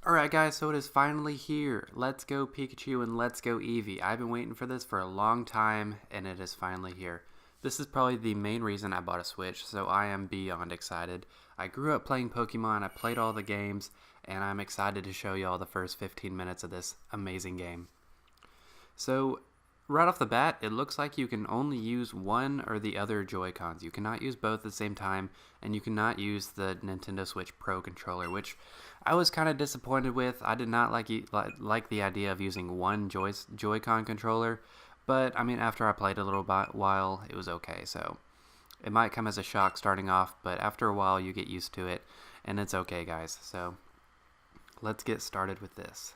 Alright guys, so it is finally here. Let's go Pikachu and let's go Eevee. I've been waiting for this for a long time and it is finally here. This is probably the main reason I bought a Switch, so I am beyond excited. I grew up playing Pokemon, I played all the games, and I'm excited to show y'all the first 15 minutes of this amazing game. So, right off the bat, it looks like you can only use one or the other Joy-Cons. You cannot use both at the same time, and you cannot use the Nintendo Switch Pro controller, which I was kind of disappointed with. I did not like the idea of using one Joy-Con controller, but I mean, after I played a little while, it was okay. So it might come as a shock starting off, but after a while, you get used to it, and it's okay, guys. So let's get started with this.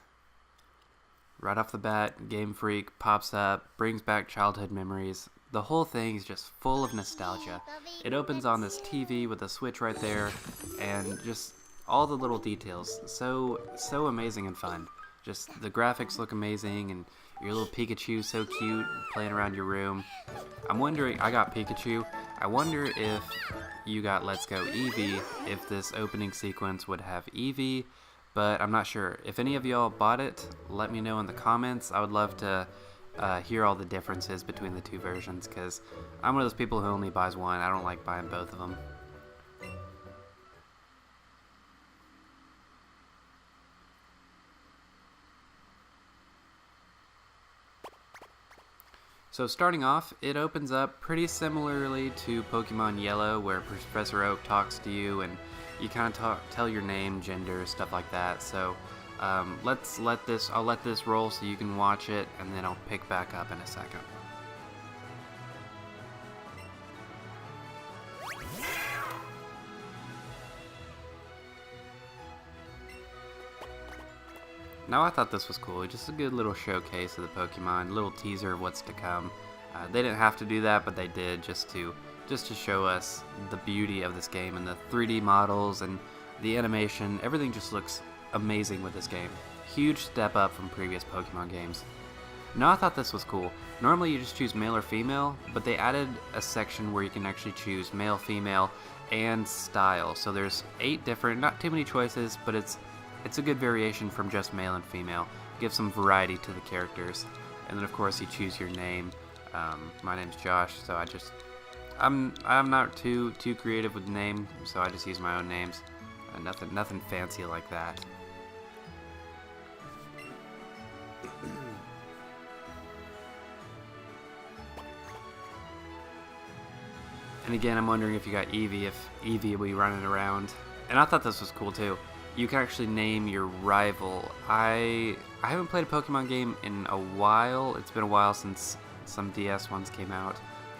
Right off the bat, Game Freak pops up, brings back childhood memories. The whole thing is just full of nostalgia. It opens on this TV with a Switch right there, and just all the little details. So amazing and fun. Just the graphics look amazing, and your little Pikachu so cute playing around your room. I'm wondering, I got Pikachu. I wonder if you got Let's Go Eevee, if this opening sequence would have Eevee. But I'm not sure. If any of y'all bought it, let me know in the comments. I would love to hear all the differences between the two versions, because I'm one of those people who only buys one. I don't like buying both of them. So starting off, it opens up pretty similarly to Pokemon Yellow, where Professor Oak talks to you and you kind of tell your name, gender, stuff like that. So I'll let this roll so you can watch it, and then I'll pick back up in a second. Now I thought this was cool, just a good little showcase of the Pokemon, a little teaser of what's to come. They didn't have to do that, but they did just to show us the beauty of this game and the 3D models and the animation. Everything just looks amazing with this game. Huge step up from previous Pokemon games. Now I thought this was cool. Normally you just choose male or female, but they added a section where you can actually choose male, female, and style. So there's 8 different, not too many choices, but it's a good variation from just male and female. Give some variety to the characters. And then of course you choose your name. My name's Josh, so I'm not too creative with name, so I just use my own names. Nothing fancy like that. And again, I'm wondering if you got Eevee, if Eevee will be running around. And I thought this was cool too. You can actually name your rival. I haven't played a Pokemon game in a while. It's been a while since some DS ones came out.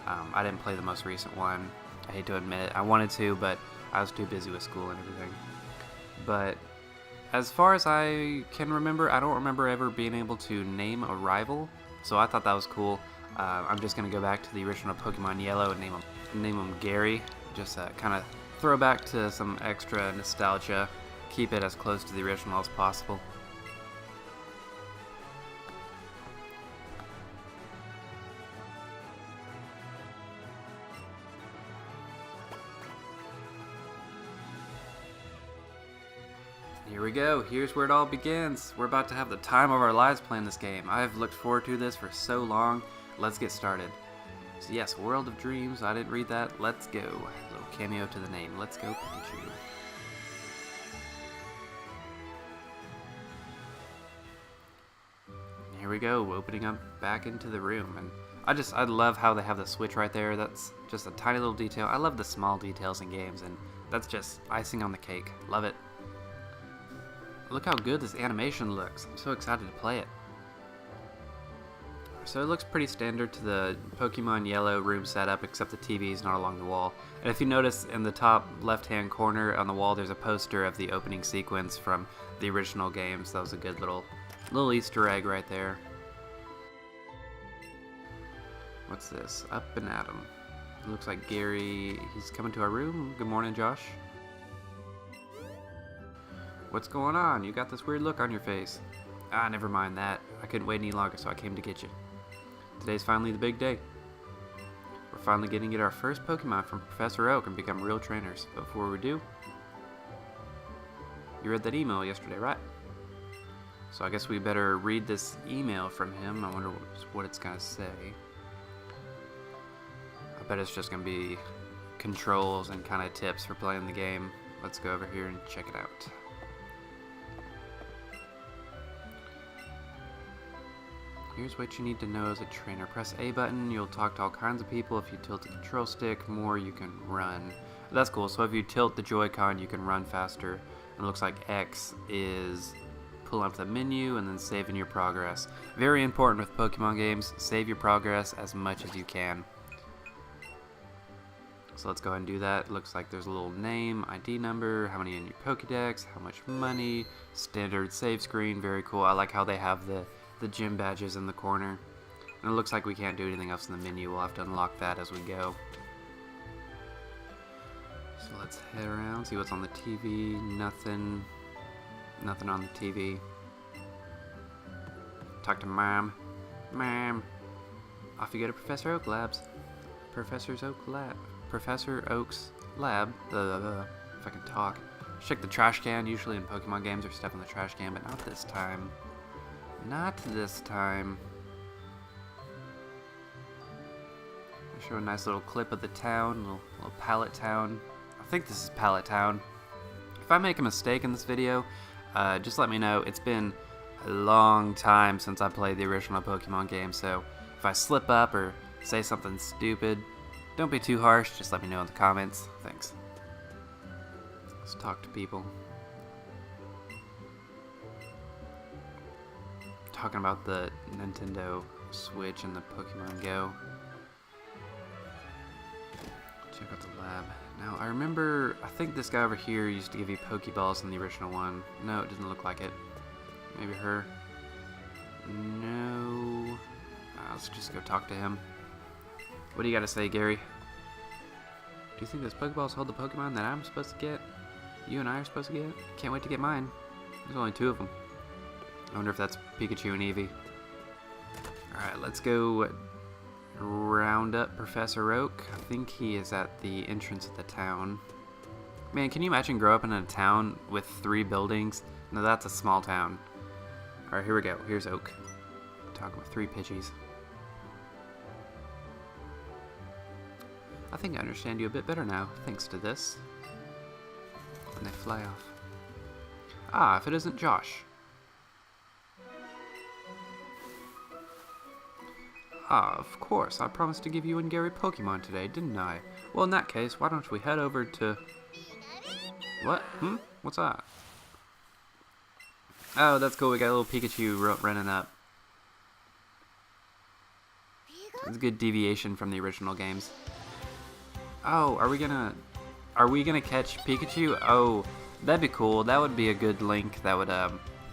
I didn't play the most recent one. I hate to admit it. I wanted to, but I was too busy with school and everything. But as far as I can remember, I don't remember ever being able to name a rival. So I thought that was cool. I'm just gonna go back to the original Pokemon Yellow and name him Gary. Just kind of throw back to some extra nostalgia. Keep it as close to the original as possible. Here we go, here's where it all begins. We're about to have the time of our lives playing this game. I've looked forward to this for so long. Let's get started. So yes, World of Dreams, I didn't read that. Let's go. A little cameo to the name. Let's go Pikachu. Here we go, opening up back into the room. And I love how they have the Switch right there. That's just a tiny little detail. I love the small details in games, and that's just icing on the cake. Love it. Look how good this animation looks. I'm so excited to play it. So it looks pretty standard to the Pokemon Yellow room setup, except the TV is not along the wall. And if you notice in the top left-hand corner on the wall, there's a poster of the opening sequence from the original games. That was a good little Easter egg right there. What's this? Up and at 'em. It looks like Gary, he's coming to our room. Good morning, Josh. What's going on? You got this weird look on your face. Ah, never mind that. I couldn't wait any longer, so I came to get you. Today's finally the big day. We're finally getting to get our first Pokemon from Professor Oak and become real trainers. But before we do, you read that email yesterday, right? So I guess we better read this email from him. I wonder what it's gonna say. I bet it's just gonna be controls and kind of tips for playing the game. Let's go over here and check it out. Here's what you need to know as a trainer. Press A button, you'll talk to all kinds of people. If you tilt the control stick more, you can run. That's cool. So if you tilt the Joy-Con, you can run faster. And it looks like X is pulling up the menu and then saving your progress. Very important with Pokemon games. Save your progress as much as you can. So let's go ahead and do that. Looks like there's a little name, ID number, how many in your Pokedex, how much money, standard save screen. Very cool. I like how they have the gym badges in the corner. And it looks like we can't do anything else in the menu. We'll have to unlock that as we go. So let's head around, see what's on the TV. Nothing on the TV. Talk to Mom. Mom. Off you go to Professor Oak Labs. Professor Oak's lab. If I can talk. Check the trash can. Usually in Pokemon games there's stuff in the trash can, but not this time. Not this time. I'll show a nice little clip of the town, little Pallet Town. I think this is Pallet Town. If I make a mistake in this video, just let me know. It's been a long time since I played the original Pokemon game, so if I slip up or say something stupid, don't be too harsh, just let me know in the comments. Thanks. Let's talk to people. Talking about the Nintendo Switch and the Pokemon Go. Check out the lab. Now, I remember, I think this guy over here used to give you Pokeballs in the original one. No, it doesn't look like it. Maybe her. No. Let's just go talk to him. What do you got to say, Gary? Do you think those Pokeballs hold the Pokemon that I'm supposed to get? You and I are supposed to get? Can't wait to get mine. There's only 2 of them. I wonder if that's Pikachu and Eevee. Alright, let's go round up Professor Oak. I think he is at the entrance of the town. Man, can you imagine growing up in a town with 3 buildings? No, that's a small town. Alright, here we go. Here's Oak. Talking with 3 Pidgeys. I think I understand you a bit better now, thanks to this. And they fly off. Ah, if it isn't Josh. Ah, of course. I promised to give you and Gary Pokemon today, didn't I? Well, in that case, why don't we head over to... What? What's that? Oh, that's cool. We got a little Pikachu running up. It's a good deviation from the original games. Oh, are we gonna catch Pikachu? Oh, that'd be cool. That would be a good link. That would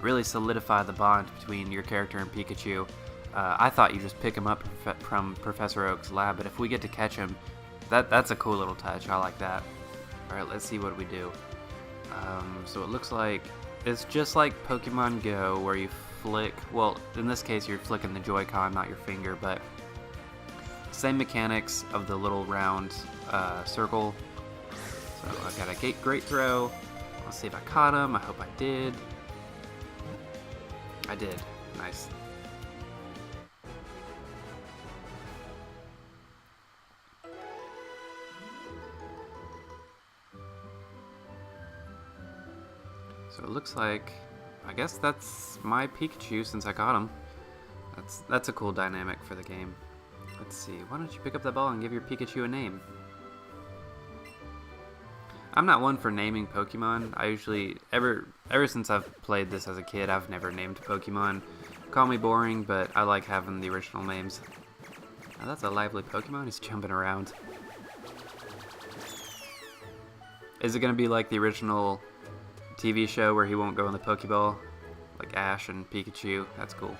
really solidify the bond between your character and Pikachu. I thought you just pick him up from Professor Oak's lab, but if we get to catch him, that's a cool little touch. I like that. Alright, let's see what we do. So it looks like it's just like Pokemon Go, where you flick, well, in this case you're flicking the Joy-Con, not your finger, but same mechanics of the little round circle. So I got a great throw. Let's see if I caught him. I hope I did. I did. Nice. So it looks like, I guess that's my Pikachu since I caught him. That's a cool dynamic for the game. Let's see, why don't you pick up that ball and give your Pikachu a name? I'm not one for naming Pokemon. I usually, ever since I've played this as a kid, I've never named Pokemon. Call me boring, but I like having the original names. Now that's a lively Pokemon, he's jumping around. Is it going to be like the original TV show where he won't go in the Pokeball? Like Ash and Pikachu? That's cool.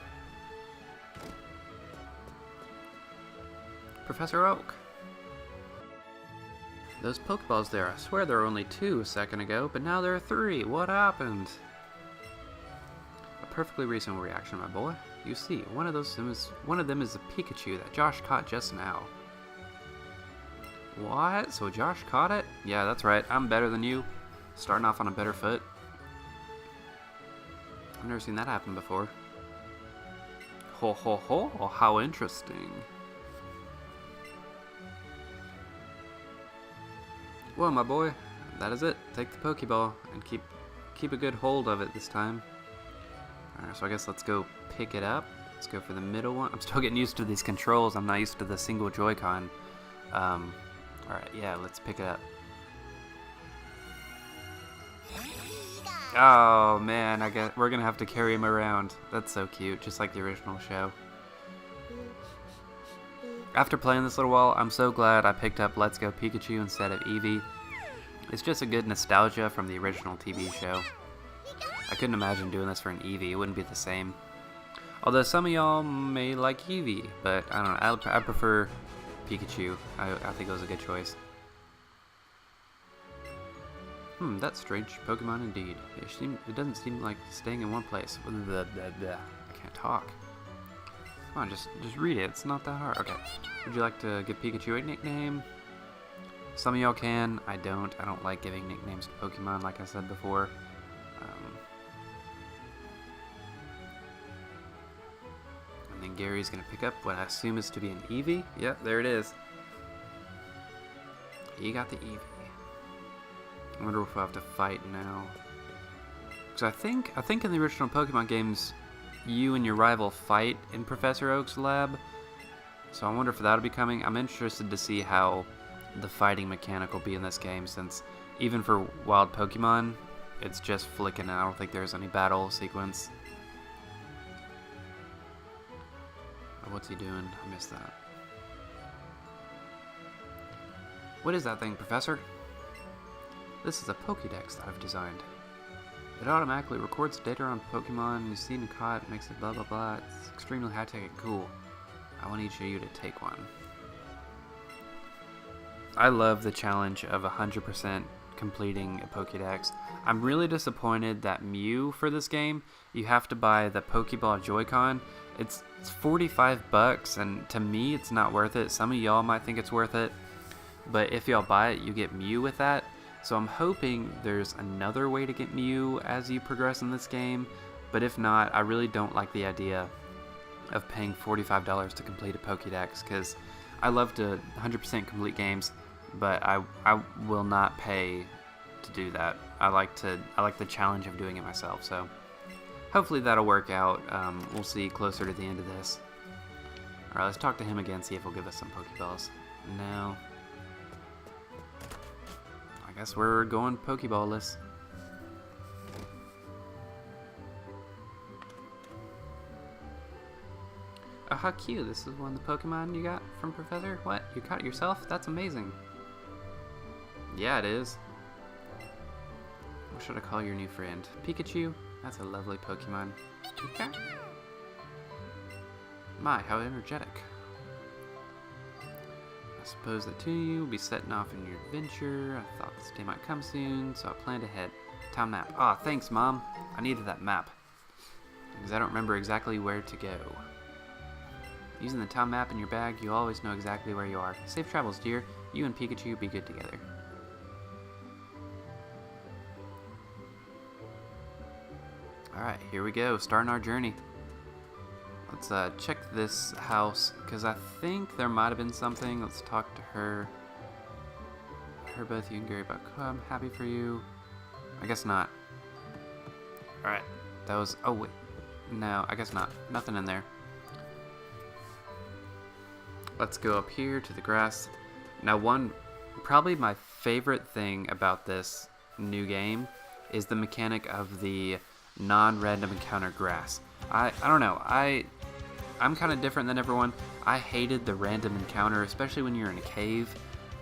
Professor Oak. Those Pokeballs there, I swear there were only 2 a second ago, but now there are 3. What happened? A perfectly reasonable reaction, my boy. You see, one of them is a Pikachu that Josh caught just now. What? So Josh caught it? Yeah, that's right. I'm better than you. Starting off on a better foot. I've never seen that happen before. Ho ho ho, how interesting. Well, my boy, that is it. Take the Pokeball and keep a good hold of it this time. Alright, so I guess let's go pick it up. Let's go for the middle one. I'm still getting used to these controls. I'm not used to the single Joy-Con. Alright, yeah, let's pick it up. Oh man, I guess we're gonna have to carry him around. That's so cute, just like the original show. After playing this a little while, I'm so glad I picked up Let's Go Pikachu instead of Eevee. It's just a good nostalgia from the original TV show. I couldn't imagine doing this for an Eevee, it wouldn't be the same. Although some of y'all may like Eevee, but I don't know, I prefer Pikachu. I think it was a good choice. That's strange Pokemon indeed. It doesn't seem like staying in one place. I can't talk. Come on, just read it. It's not that hard. Okay. Would you like to give Pikachu a nickname? Some of y'all can. I don't. I don't like giving nicknames to Pokemon, like I said before. And then Gary's gonna pick up what I assume is to be an Eevee. Yep, there it is. He got the Eevee. I wonder if we'll have to fight now. Because I think in the original Pokemon games, you and your rival fight in Professor Oak's lab. So I wonder if that'll be coming. I'm interested to see how the fighting mechanic will be in this game, since even for wild Pokemon, it's just flicking. I don't think there's any battle sequence. Oh, what's he doing? I missed that. What is that thing, Professor? This is a Pokédex that I've designed. It automatically records data on Pokemon you've seen and caught, makes it blah blah blah. It's extremely high-tech and cool. I want each of you to take one. I love the challenge of 100% completing a Pokédex. I'm really disappointed that Mew for this game, you have to buy the Pokeball Joy-Con. It's $45, and to me it's not worth it. Some of y'all might think it's worth it, but if y'all buy it, you get Mew with that. So I'm hoping there's another way to get Mew as you progress in this game, but if not, I really don't like the idea of paying $45 to complete a Pokédex, because I love to 100% complete games, but I will not pay to do that. I like the challenge of doing it myself, so hopefully that'll work out. We'll see closer to the end of this. Alright, let's talk to him again, see if he'll give us some Pokeballs. No. I guess we're going Pokeball-less. Oh, how cute. This is one of the Pokemon you got from Professor? What? You caught it yourself? That's amazing. Yeah, it is. What should I call your new friend? Pikachu? That's a lovely Pokemon. Pika? My, how energetic. I suppose the two of you will be setting off on your adventure. I thought this day might come soon, so I planned ahead. Town map. Aw, thanks, Mom. I needed that map, because I don't remember exactly where to go. Using the town map in your bag, you always know exactly where you are. Safe travels, dear. You and Pikachu be good together. Alright, here we go, starting our journey. Let's check this house, because I think there might have been something. Let's talk to her. Her, both you and Gary about I'm happy for you. I guess not. Alright, that was, oh wait, no, I guess not. Nothing in there. Let's go up here to the grass. Now probably my favorite thing about this new game is the mechanic of the non-random encounter grass. I don't know, I'm kind of different than everyone. I hated the random encounter, especially when you're in a cave.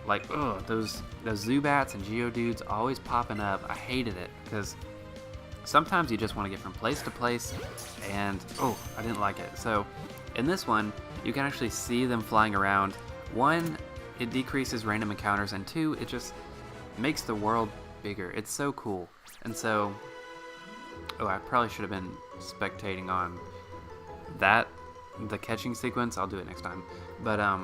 Like, ugh, those Zubats and Geodudes always popping up. I hated it, because sometimes you just want to get from place to place, and oh, I didn't like it. So in this one, you can actually see them flying around. One, it decreases random encounters, and two, it just makes the world bigger. It's so cool. And so, oh, I probably should have been spectating on that, the catching sequence. I'll do it next time. But I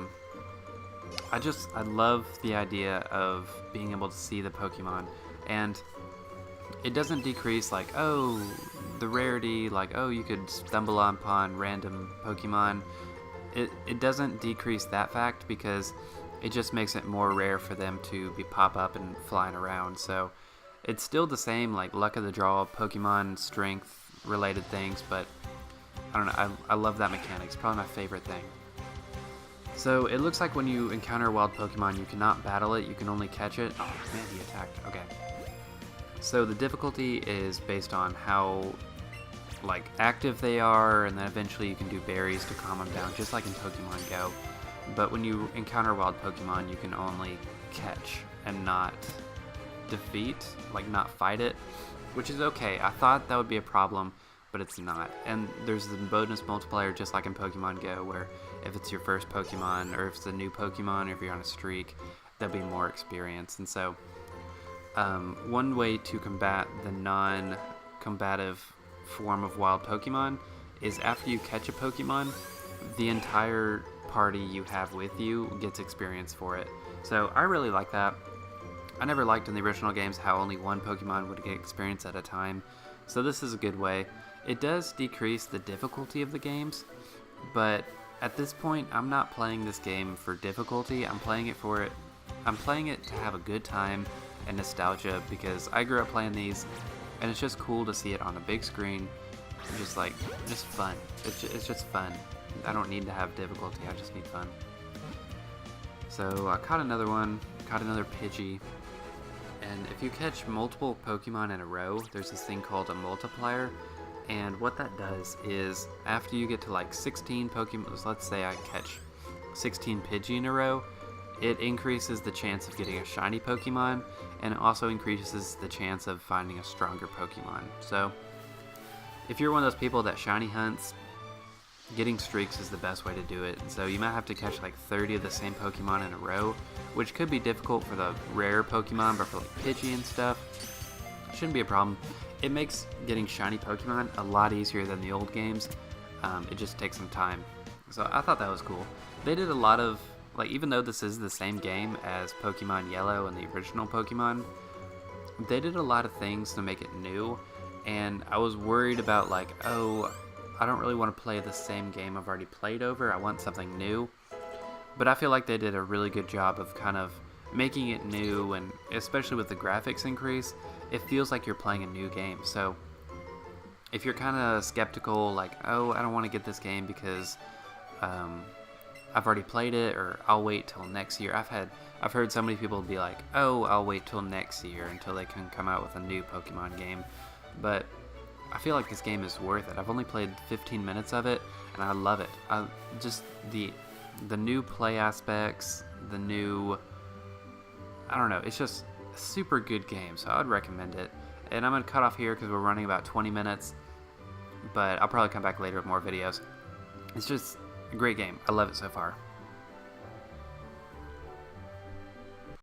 love the idea of being able to see the Pokemon, and it doesn't decrease like, oh, the rarity, like, oh, you could stumble upon random Pokemon, it doesn't decrease that fact because it just makes it more rare for them to be pop up and flying around. So it's still the same, like, luck of the draw, Pokemon strength related things, but I don't know, I love that mechanic. It's probably my favorite thing. So it looks like when you encounter a wild Pokemon, you cannot battle it, you can only catch it. Oh man, he attacked. Okay. So the difficulty is based on how like active they are, and then eventually you can do berries to calm them down, just like in Pokemon Go. But when you encounter wild Pokemon, you can only catch and not defeat, like not fight it, which is okay. I thought that would be a problem, but it's not. And there's the bonus multiplier, just like in Pokemon Go, where if it's your first Pokemon, or if it's a new Pokemon, or if you're on a streak, there'll be more experience. And so one way to combat the non-combative form of wild Pokemon is after you catch a Pokemon, the entire party you have with you gets experience for it. So I really like that. I never liked in the original games how only one Pokemon would get experience at a time, so this is a good way. It does decrease the difficulty of the games, but at this point I'm not playing this game for difficulty. I'm playing it to have a good time and nostalgia, because I grew up playing these and it's just cool to see it on a big screen. Just fun. It's just fun. I don't need to have difficulty, I just need fun. So I caught another Pidgey. And if you catch multiple Pokemon in a row, there's this thing called a multiplier. And what that does is, after you get to like 16 Pokemon, let's say I catch 16 Pidgey in a row, it increases the chance of getting a shiny Pokemon, and it also increases the chance of finding a stronger Pokemon. So if you're one of those people that shiny hunts, getting streaks is the best way to do it. So you might have to catch like 30 of the same Pokemon in a row, which could be difficult for the rare Pokemon, but for like Pidgey and stuff, shouldn't be a problem. It makes getting shiny Pokemon a lot easier than the old games. It just takes some time. So I thought that was cool. They did a lot of, like, even though this is the same game as Pokemon Yellow and the original Pokemon, they did a lot of things to make it new. And I was worried about, like, oh, I don't really want to play the same game I've already played over. I want something new. But I feel like they did a really good job of kind of making it new, and especially with the graphics increase, it feels like you're playing a new game. So if you're kind of skeptical, like, oh, I don't want to get this game because I've already played it, or I'll wait till next year. I've heard so many people be like, oh, I'll wait till next year until they can come out with a new Pokemon game. But I feel like this game is worth it. I've only played 15 minutes of it, and I love it. Just the new play aspects, the new, I don't know, it's just a super good game, so I would recommend it. And I'm going to cut off here because we're running about 20 minutes, but I'll probably come back later with more videos. It's just a great game. I love it so far.